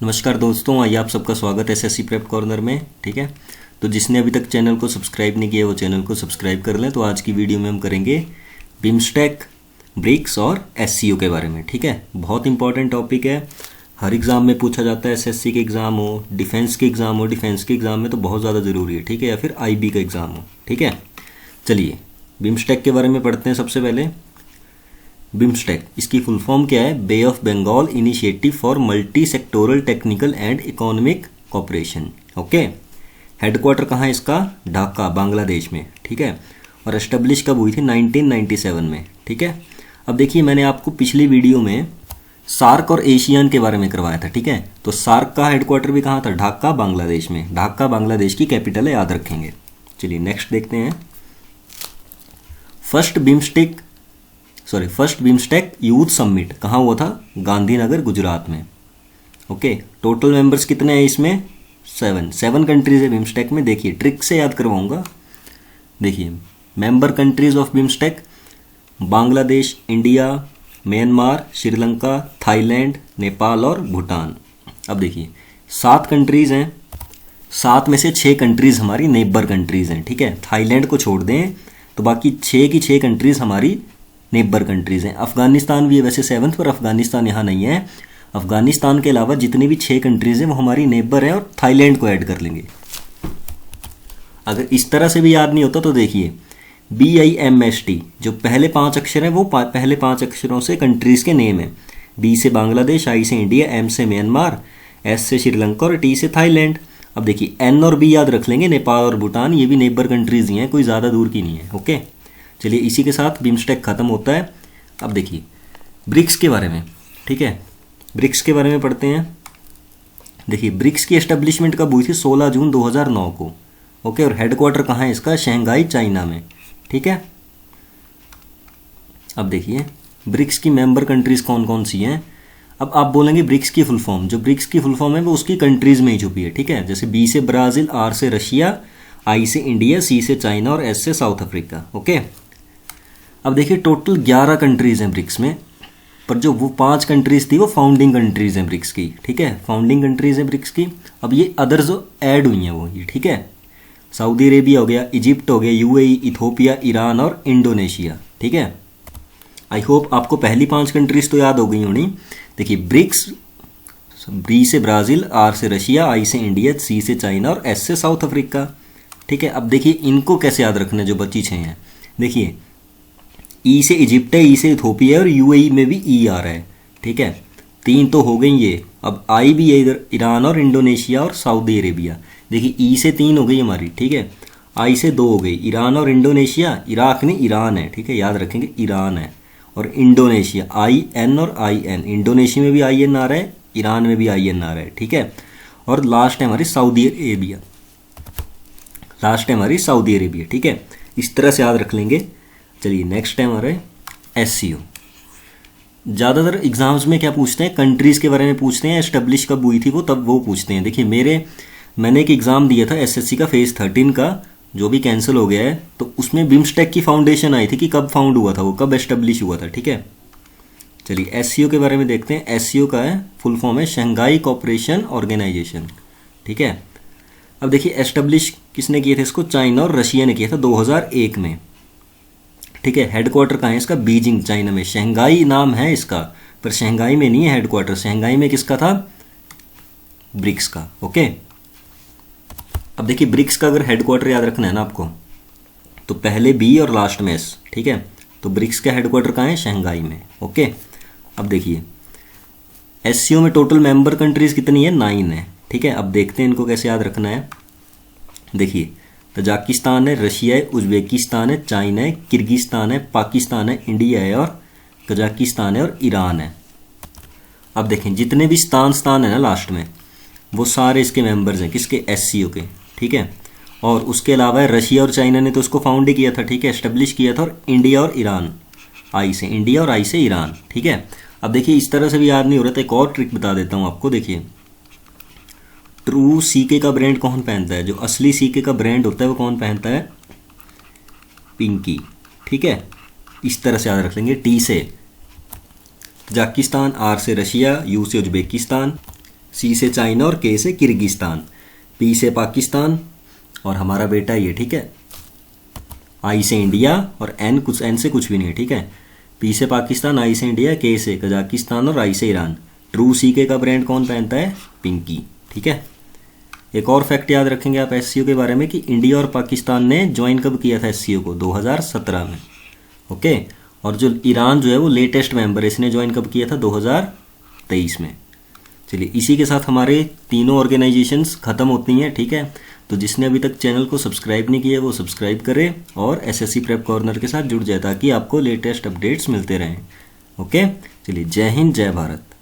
नमस्कार दोस्तों, आइए आप सबका स्वागत है एसएससी प्रेप कॉर्नर में। ठीक है, तो जिसने अभी तक चैनल को सब्सक्राइब नहीं किया वो चैनल को सब्सक्राइब कर लें। तो आज की वीडियो में हम करेंगे बिम्स्टेक, ब्रिक्स और एससीओ के बारे में। ठीक है, बहुत इंपॉर्टेंट टॉपिक है, हर एग्ज़ाम में पूछा जाता है। एसएससी के एग्ज़ाम हो, डिफेंस के एग्ज़ाम हो, डिफेंस के एग्ज़ाम में तो बहुत ज़्यादा ज़रूरी है। ठीक है, या फिर आईबी का एग्ज़ाम हो। ठीक है, चलिए बिम्स्टेक के बारे में पढ़ते हैं। सबसे पहले बिम्स्टेक, इसकी फुल फॉर्म क्या है? Bay of Bengal Initiative for Multi Sectoral Technical and Economic Cooperation. Okay, headquarter कहाँ है इसका? ढाका, बांग्लादेश में। ठीक है, और एस्टेब्लिश कब हुई थी? 1997 में। ठीक है, अब देखिए मैंने आपको पिछली वीडियो में सार्क और एशियान के बारे में करवाया था। ठीक है, तो सार्क का हेडक्वार्टर भी कहाँ था? ढाका, बांग्लादेश में। ढाका बांग्लादेश की कैपिटल है, याद रखेंगे। चलिए नेक्स्ट देखते हैं। फर्स्ट बिम्स्टेक यूथ समिट कहाँ हुआ था? गांधीनगर, गुजरात में। ओके, टोटल मेंबर्स कितने हैं इसमें? 7 कंट्रीज है बिम्स्टेक में। देखिए ट्रिक से याद करवाऊंगा। देखिए member countries of BIMSTEC: Bangladesh, India, Myanmar, Sri Lanka, Thailand, Nepal और भूटान। अब देखिए 7 कंट्रीज हैं, 7 में से 6 कंट्रीज हमारी नेबर कंट्रीज हैं। ठीक है, थाईलैंड को छोड़ दें तो बाकी 6 की 6 कंट्रीज हमारी नेबर कंट्रीज हैं। अफगानिस्तान भी है वैसे 7th पर, अफगानिस्तान यहाँ नहीं है। अफगानिस्तान के अलावा जितनी भी 6 कंट्रीज हैं वो हमारी नेबर हैं, और थाईलैंड को ऐड कर लेंगे। अगर इस तरह से भी याद नहीं होता तो देखिए BIMST, जो पहले 5 अक्षर हैं वो पहले 5 अक्षरों से कंट्रीज के नेम है। B से बांग्लादेश, I से इंडिया, M से म्यांमार, S से श्रीलंका और T से थाईलैंड। अब देखिए N और B याद रख लेंगे, नेपाल और भूटान, ये भी नेबर कंट्रीज ही हैं, कोई ज़्यादा दूर की नहीं है। ओके, चलिए इसी के साथ बिम्स्टेक खत्म होता है। अब देखिए ब्रिक्स के बारे में। ठीक है, ब्रिक्स के बारे में पढ़ते हैं। देखिए ब्रिक्स की एस्टेब्लिशमेंट कब हुई थी? 16 जून 2009 को। ओके, और हेडक्वार्टर कहाँ है इसका? शंघाई, चाइना में। ठीक है, अब देखिए ब्रिक्स की मेंबर कंट्रीज कौन कौन सी हैं। अब आप बोलेंगे ब्रिक्स की फुल फॉर्म, जो ब्रिक्स की फुल फॉर्म है वो उसकी कंट्रीज में ही छुपी है। ठीक है, जैसे B से ब्राज़ील, R से रशिया, I से इंडिया, C से चाइना और S से साउथ अफ्रीका। ओके, अब देखिए टोटल 11 कंट्रीज हैं ब्रिक्स में, पर जो वो 5 कंट्रीज थी वो फाउंडिंग कंट्रीज हैं ब्रिक्स की। ठीक है, फाउंडिंग कंट्रीज हैं ब्रिक्स की। अब ये अदर जो ऐड हुई हैं वो ये, ठीक है, सऊदी अरेबिया हो गया, इजिप्ट हो गया, UAE, इथोपिया, ईरान और इंडोनेशिया। ठीक है, आई होप आपको पहली 5 कंट्रीज तो याद हो गई होनी। देखिए ब्रिक्स, B से ब्राज़ील, R से रशिया, I से इंडिया, C से चाइना और S से साउथ अफ्रीका। ठीक है, अब देखिए इनको कैसे याद रखना है जो बची 6 हैं। देखिए E से इजिप्ट है, E से इथोपिया है और UAE में भी E आ रहा है। ठीक है, 3 तो हो गई ये। अब I भी है इधर, ईरान और इंडोनेशिया और सऊदी अरेबिया। देखिए E से 3 हो गई हमारी। ठीक है, I से 2 हो गई, ईरान और इंडोनेशिया, इराक नहीं ईरान है। ठीक है, याद रखेंगे ईरान है। और इंडोनेशिया, IN और IN, इंडोनेशिया में भी IN आ रहा है, ईरान में भी IN आ रहा है। ठीक है, और लास्ट है हमारी सऊदी अरेबिया, सऊदी अरेबिया। ठीक है, इस तरह से याद रख लेंगे। चलिए नेक्स्ट टाइम आ रहा है SCO। ज़्यादातर एग्जाम्स में क्या पूछते हैं? कंट्रीज़ के बारे में पूछते हैं, एस्टेब्लिश कब हुई थी वो, तब वो पूछते हैं। देखिए मैंने एक एग्ज़ाम दिया था SSC का फेज़ 13 का, जो भी कैंसिल हो गया है, तो उसमें बिम्स्टेक की फाउंडेशन आई थी कि कब फाउंड हुआ था वो, कब एस्टेब्लिश हुआ था। ठीक है, चलिए SCO के बारे में देखते हैं। SCO का है फुल फॉर्म है शंघाई कोऑपरेशन ऑर्गेनाइजेशन। ठीक है, अब देखिए एस्टेब्लिश किसने किए थे इसको? चाइना और रशिया ने किया था 2001 में। ठीक है, हेडक्वार्टर कहाँ है इसका? बीजिंग, चाइना में। शंघाई नाम है इसका, पर शंघाई में नहीं है हेडक्वार्टर। शंघाई में किसका था? ब्रिक्स का। ओके, अब देखिए ब्रिक्स का अगर हेडक्वार्टर याद रखना है ना आपको, तो पहले B और लास्ट में S। ठीक है, तो ब्रिक्स का हेडक्वार्टर कहाँ है? शंघाई में। ओके, अब देखिए SCO में टोटल मेंबर कंट्रीज कितनी है? 9 है। ठीक है, अब देखते हैं इनको कैसे याद रखना है। देखिए तजाकिस्तान है, रशिया है, उज्बेकिस्तान है, चाइना है, किर्गिस्तान है, पाकिस्तान है, इंडिया है और कजाकिस्तान है और ईरान है। अब देखें जितने भी स्थान है ना लास्ट में, वो सारे इसके मेंबर्स हैं, किसके? SCO के। ठीक है, और उसके अलावा रशिया और चाइना ने तो उसको फाउंड ही किया था। ठीक है, एस्टेब्लिश किया था। और इंडिया और ईरान, I से इंडिया और I से ईरान। ठीक है, अब देखिए इस तरह से भी याद नहीं हो रहा था, एक और ट्रिक बता देता हूँ आपको। देखिए ट्रू CK का ब्रांड कौन पहनता है? जो असली CK का ब्रांड होता है वो कौन पहनता है? पिंकी। ठीक है, इस तरह से याद रख लेंगे। T से तजाकिस्तान, R से रशिया, U से उज्बेकिस्तान, सी से चाइना और के से किर्गिस्तान, पी से पाकिस्तान और हमारा बेटा ये, ठीक है। आई से इंडिया और एन से कुछ भी नहीं है, ठीक है। पी से पाकिस्तान, आई से इंडिया, के से कजाकिस्तान और आई से ईरान। ट्रू सीके का ब्रांड कौन पहनता है? पिंकी, ठीक है। एक और फैक्ट याद रखेंगे आप एससीओ के बारे में कि इंडिया और पाकिस्तान ने ज्वाइन कब किया था एससीओ को? 2017 में, ओके। और जो ईरान जो है वो लेटेस्ट मेंबर है, इसने ज्वाइन कब किया था? 2023 में। चलिए इसी के साथ हमारे तीनों ऑर्गेनाइजेशंस ख़त्म होती हैं, ठीक है। तो जिसने अभी तक चैनल को सब्सक्राइब नहीं किया वो सब्सक्राइब करे और एसएससी प्रेप कॉर्नर के साथ जुड़ जाए ताकि आपको लेटेस्ट अपडेट्स मिलते रहें, ओके। चलिए जय हिंद, जय भारत।